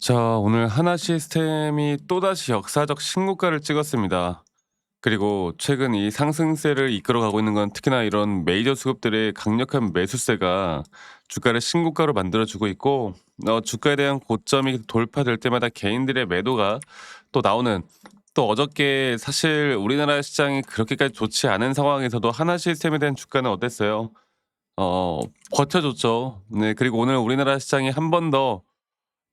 자, 오늘 하나 시스템이 또다시 역사적 신고가를 찍었습니다. 그리고 최근 이 상승세를 이끌어가고 있는 건 특히나 이런 메이저 수급들의 강력한 매수세가 주가를 신고가로 만들어주고 있고, 주가에 대한 고점이 돌파될 때마다 개인들의 매도가 또 나오는, 또 어저께 사실 우리나라 시장이 그렇게까지 좋지 않은 상황에서도 하나 시스템에 대한 주가는 어땠어요? 어, 버텨줬죠. 네, 그리고 오늘 우리나라 시장이 한 번 더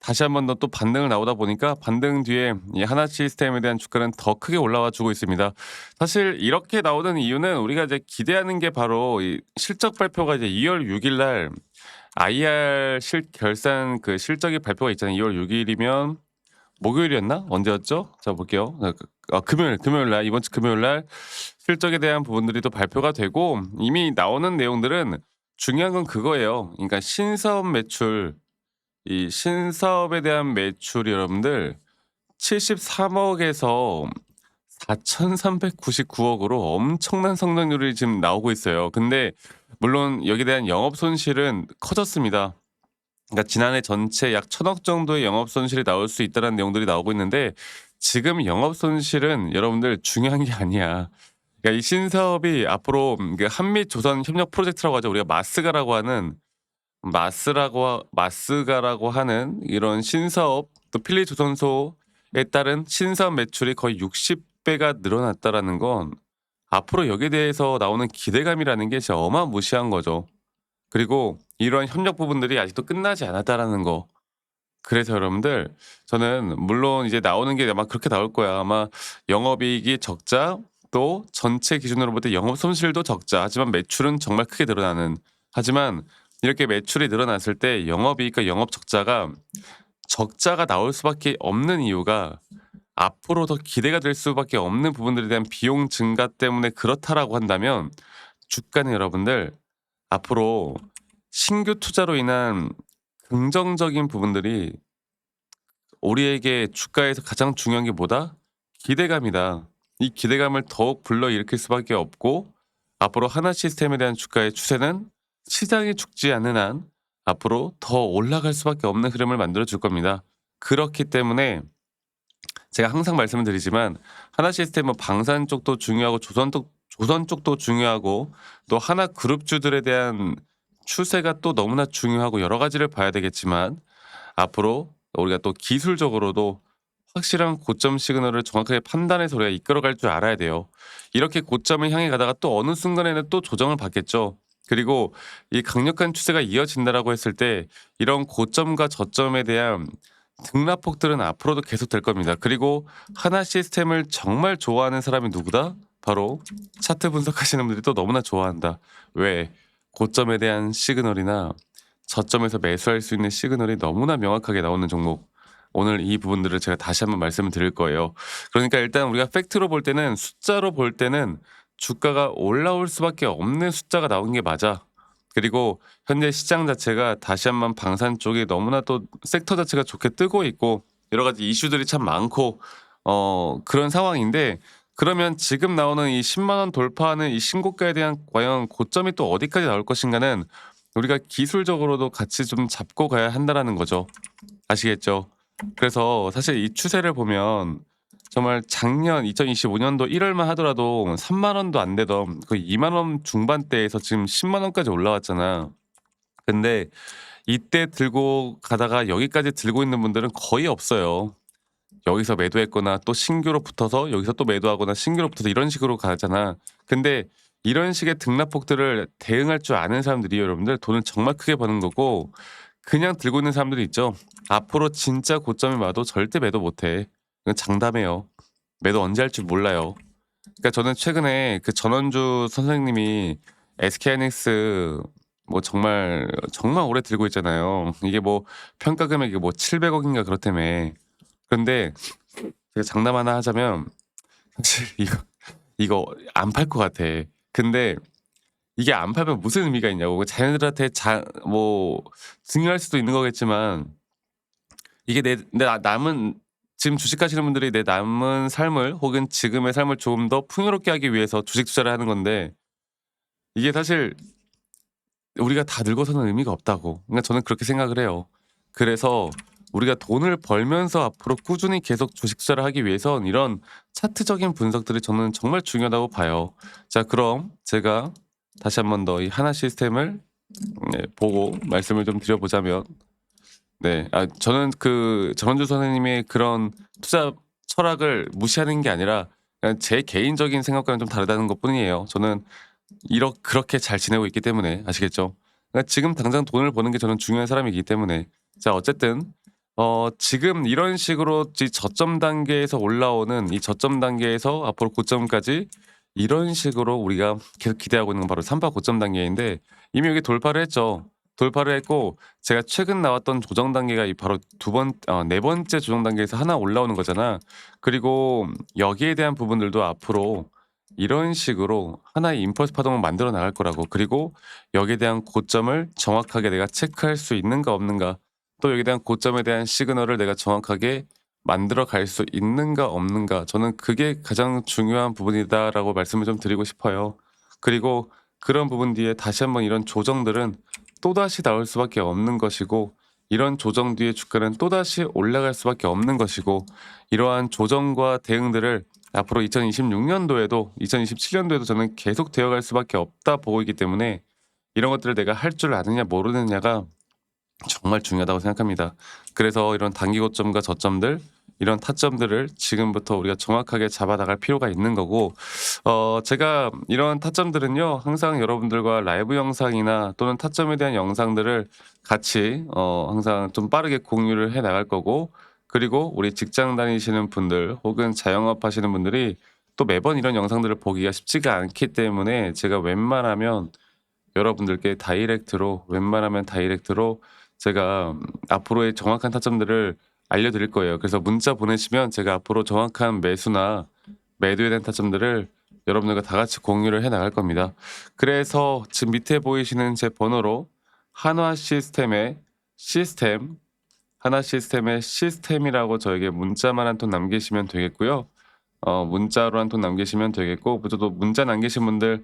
다시 한 번 더 또 반등을 나오다 보니까 반등 뒤에 이 하나 시스템에 대한 주가는 더 크게 올라와 주고 있습니다. 사실 이렇게 나오는 이유는 우리가 이제 기대하는 게 바로 이 실적 발표가 이제 2월 6일 날 IR 결산 그 실적이 발표가 있잖아요. 2월 6 일이면 목요일이었나? 언제였죠? 자 볼게요. 금요일 날 이번 주 금요일 날 실적에 대한 부분들이 또 발표가 되고 이미 나오는 내용들은 중요한 건 그거예요. 그러니까 신사업 매출 이 신사업에 대한 매출이 여러분들 73억에서 4,399억으로 엄청난 성장률이 지금 나오고 있어요. 근데 물론 여기에 대한 영업 손실은 커졌습니다. 그러니까 지난해 전체 약 1,000억 정도의 영업 손실이 나올 수 있다는 내용들이 나오고 있는데 지금 영업 손실은 여러분들 중요한 게 아니야. 그러니까 이 신사업이 앞으로 그 한미 조선 협력 프로젝트라고 하죠. 우리가 마스가라고 하는 이런 신사업 또 필리조선소에 따른 신사업 매출이 거의 60배가 늘어났다라는 건 앞으로 여기에 대해서 나오는 기대감이라는 게 진짜 어마무시한 거죠. 그리고 이런 협력 부분들이 아직도 끝나지 않았다라는 거. 그래서 여러분들 저는 물론 이제 나오는 게 아마 그렇게 나올 거야. 아마 영업이익이 적자 또 전체 기준으로 볼 때 영업 손실도 적자. 하지만 매출은 정말 크게 늘어나는. 하지만 이렇게 매출이 늘어났을 때 영업이익과 영업 적자가 나올 수밖에 없는 이유가 앞으로 더 기대가 될 수밖에 없는 부분들에 대한 비용 증가 때문에 그렇다라고 한다면 주가는 여러분들 앞으로 신규 투자로 인한 긍정적인 부분들이 우리에게 주가에서 가장 중요한 게 뭐다? 기대감이다. 이 기대감을 더욱 불러일으킬 수밖에 없고 앞으로 하나 시스템에 대한 주가의 추세는 시장이 죽지 않는 한 앞으로 더 올라갈 수밖에 없는 흐름을 만들어 줄 겁니다. 그렇기 때문에 제가 항상 말씀을 드리지만 하나 시스템은 방산 쪽도 중요하고 조선 쪽도 중요하고 또 하나 그룹주들에 대한 추세가 또 너무나 중요하고 여러 가지를 봐야 되겠지만 앞으로 우리가 또 기술적으로도 확실한 고점 시그널을 정확하게 판단해서 우리가 이끌어갈 줄 알아야 돼요. 이렇게 고점을 향해 가다가 또 어느 순간에는 또 조정을 받겠죠. 그리고 이 강력한 추세가 이어진다라고 했을 때 이런 고점과 저점에 대한 등락폭들은 앞으로도 계속될 겁니다. 그리고 하나 시스템을 정말 좋아하는 사람이 누구다? 바로 차트 분석하시는 분들이 또 너무나 좋아한다. 왜? 고점에 대한 시그널이나 저점에서 매수할 수 있는 시그널이 너무나 명확하게 나오는 종목. 오늘 이 부분들을 제가 다시 한번 말씀을 드릴 거예요. 그러니까 일단 우리가 팩트로 볼 때는 숫자로 볼 때는 주가가 올라올 수밖에 없는 숫자가 나온 게 맞아. 그리고 현재 시장 자체가 다시 한번 방산 쪽이 너무나 또 섹터 자체가 좋게 뜨고 있고 여러 가지 이슈들이 참 많고 그런 상황인데 그러면 지금 나오는 이 10만 원 돌파하는 이 신고가에 대한 과연 고점이 또 어디까지 나올 것인가는 우리가 기술적으로도 같이 좀 잡고 가야 한다라는 거죠. 아시겠죠? 그래서 사실 이 추세를 보면 정말 작년 2025년도 1월만 하더라도 3만 원도 안 되던 거의 2만 원 중반대에서 지금 10만 원까지 올라왔잖아. 근데 이때 들고 가다가 여기까지 들고 있는 분들은 거의 없어요. 여기서 매도했거나 또 신규로 붙어서 여기서 또 매도하거나 신규로 붙어서 이런 식으로 가잖아. 근데 이런 식의 등락폭들을 대응할 줄 아는 사람들이 여러분들 돈을 정말 크게 버는 거고 그냥 들고 있는 사람들이 있죠. 앞으로 진짜 고점이 와도 절대 매도 못 해. 그건 장담해요. 매도 언제 할 줄 몰라요. 그러니까 저는 최근에 그 전원주 선생님이 SK하이닉스 뭐 정말 오래 들고 있잖아요. 이게 뭐 평가 금액이 뭐 700억 인가 그렇다며. 그런데 제가 장담 하나 하자면 사실 이거 안 팔 것 같아. 근데 이게 안 팔면 무슨 의미가 있냐고. 그 자녀들한테 뭐 증여할 수도 있는 거겠지만 이게 남은 지금 주식하시는 분들이 내 남은 삶을 혹은 지금의 삶을 조금 더 풍요롭게 하기 위해서 주식 투자를 하는 건데 이게 사실 우리가 다 늙어서는 의미가 없다고. 그러니까 저는 그렇게 생각을 해요. 그래서 우리가 돈을 벌면서 앞으로 꾸준히 계속 주식 투자를 하기 위해선 이런 차트적인 분석들이 저는 정말 중요하다고 봐요. 자, 그럼 제가 다시 한번 더 이 하나 시스템을 보고 말씀을 좀 드려보자면, 네, 저는 그 정원주 선생님의 그런 투자 철학을 무시하는 게 아니라 그냥 제 개인적인 생각과는 좀 다르다는 것뿐이에요. 저는 그렇게 잘 지내고 있기 때문에 아시겠죠? 그러니까 지금 당장 돈을 버는 게 저는 중요한 사람이기 때문에. 자, 어쨌든 지금 이런 식으로 이 저점 단계에서 올라오는 이 저점 단계에서 앞으로 고점까지 이런 식으로 우리가 계속 기대하고 있는 건 바로 삼바 고점 단계인데, 이미 여기 돌파를 했죠. 돌파를 했고, 제가 최근 나왔던 조정 단계가 이 바로 네 번째 조정 단계에서 하나 올라오는 거잖아. 그리고 여기에 대한 부분들도 앞으로 이런 식으로 하나의 임펄스 파동을 만들어 나갈 거라고. 그리고 여기에 대한 고점을 정확하게 내가 체크할 수 있는가 없는가, 또 여기에 대한 고점에 대한 시그널을 내가 정확하게 만들어 갈 수 있는가 없는가, 저는 그게 가장 중요한 부분이다라고 말씀을 좀 드리고 싶어요. 그리고 그런 부분 뒤에 다시 한번 이런 조정들은 또다시 나올 수밖에 없는 것이고, 이런 조정 뒤에 주가는 또다시 올라갈 수밖에 없는 것이고, 이러한 조정과 대응들을 앞으로 2026년도에도 2027년도에도 저는 계속 되어갈 수밖에 없다 보고 있기 때문에, 이런 것들을 내가 할 줄 아느냐 모르느냐가 정말 중요하다고 생각합니다. 그래서 이런 단기 고점과 저점들, 이런 타점들을 지금부터 우리가 정확하게 잡아 나갈 필요가 있는 거고, 제가 이런 타점들은요, 항상 여러분들과 라이브 영상이나 또는 타점에 대한 영상들을 같이 항상 좀 빠르게 공유를 해 나갈 거고, 그리고 우리 직장 다니시는 분들 혹은 자영업 하시는 분들이 또 매번 이런 영상들을 보기가 쉽지가 않기 때문에, 제가 웬만하면 여러분들께 다이렉트로 제가 앞으로의 정확한 타점들을 알려드릴 거예요. 그래서 문자 보내시면 제가 앞으로 정확한 매수나 매도에 대한 타점들을 여러분들과 다 같이 공유를 해 나갈 겁니다. 그래서 지금 밑에 보이시는 제 번호로 한화 시스템의 시스템, 하나 시스템의 시스템이라고 저에게 문자만 한 통 남기시면 되겠고요. 문자로 한 통 남기시면 되겠고, 또 문자 남기신 분들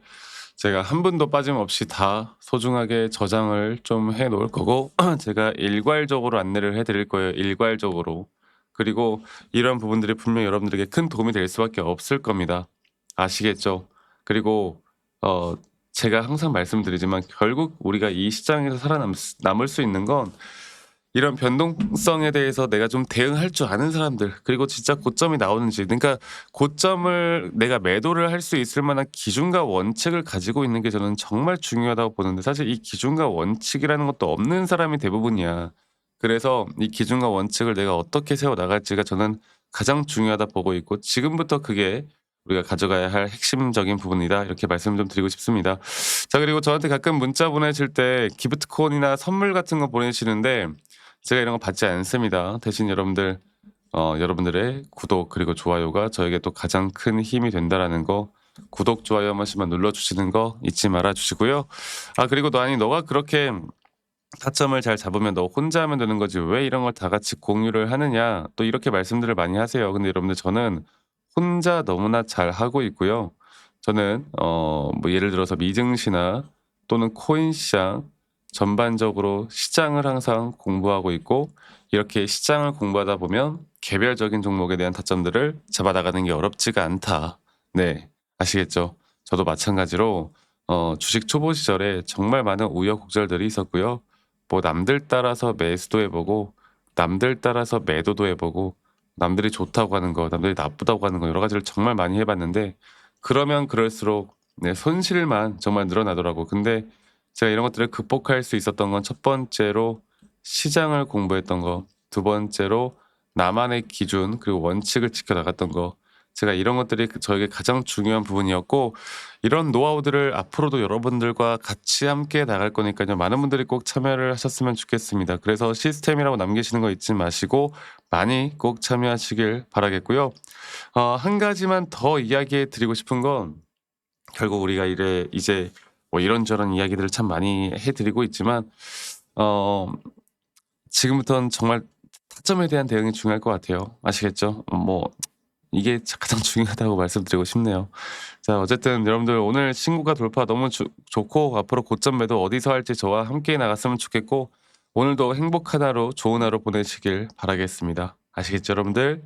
제가 한 분도 빠짐없이 다 소중하게 저장을 좀 해 놓을 거고 제가 일괄적으로 안내를 해 드릴 거예요, 일괄적으로. 그리고 이런 부분들이 분명히 여러분들에게 큰 도움이 될 수밖에 없을 겁니다. 아시겠죠? 그리고 어 제가 항상 말씀드리지만, 결국 우리가 이 시장에서 남을 수 있는 건 이런 변동성에 대해서 내가 좀 대응할 줄 아는 사람들, 그리고 진짜 고점이 나오는지, 그러니까 고점을 내가 매도를 할 수 있을 만한 기준과 원칙을 가지고 있는 게 저는 정말 중요하다고 보는데, 사실 이 기준과 원칙이라는 것도 없는 사람이 대부분이야. 그래서 이 기준과 원칙을 내가 어떻게 세워 나갈지가 저는 가장 중요하다 보고 있고, 지금부터 그게 우리가 가져가야 할 핵심적인 부분이다, 이렇게 말씀 좀 드리고 싶습니다. 자, 그리고 저한테 가끔 문자 보내실 때 기프트콘이나 선물 같은 거 보내시는데, 제가 이런 거 받지 않습니다. 대신 여러분들의 구독 그리고 좋아요가 저에게 또 가장 큰 힘이 된다라는 거, 구독 좋아요 한 번씩만 눌러주시는 거 잊지 말아 주시고요. 그리고 너가 그렇게 타점을 잘 잡으면 너 혼자 하면 되는 거지 왜 이런 걸 다 같이 공유를 하느냐, 또 이렇게 말씀들을 많이 하세요. 근데 여러분들, 저는 혼자 너무나 잘 하고 있고요. 저는 뭐 예를 들어서 미증시나 또는 코인 시장, 전반적으로 시장을 항상 공부하고 있고, 이렇게 시장을 공부하다 보면 개별적인 종목에 대한 타점들을 잡아 나가는 게 어렵지가 않다. 네, 아시겠죠? 저도 마찬가지로 주식 초보 시절에 정말 많은 우여곡절들이 있었고요. 뭐 남들 따라서 매수도 해보고, 남들 따라서 매도도 해보고, 남들이 좋다고 하는 거, 남들이 나쁘다고 하는 거, 여러 가지를 정말 많이 해봤는데, 그러면 그럴수록 내 손실만 정말 늘어나더라고. 근데 제가 이런 것들을 극복할 수 있었던 건, 첫 번째로 시장을 공부했던 거, 두 번째로 나만의 기준 그리고 원칙을 지켜나갔던 거, 제가 이런 것들이 저에게 가장 중요한 부분이었고, 이런 노하우들을 앞으로도 여러분들과 같이 함께 나갈 거니까요. 많은 분들이 꼭 참여를 하셨으면 좋겠습니다. 그래서 시스템이라고 남기시는 거 잊지 마시고 많이 꼭 참여하시길 바라겠고요. 한 가지만 더 이야기해 드리고 싶은 건, 결국 우리가 이제 뭐 이런저런 이야기들을 참 많이 해 드리고 있지만, 어 지금부터는 정말 타점에 대한 대응이 중요할 것 같아요. 아시겠죠? 뭐 이게 가장 중요하다고 말씀드리고 싶네요. 자, 어쨌든 여러분들, 오늘 신고가 돌파 너무 좋고, 앞으로 고점 매도 어디서 할지 저와 함께 나갔으면 좋겠고, 오늘도 행복한 하루, 좋은 하루 보내시길 바라겠습니다. 아시겠죠, 여러분들?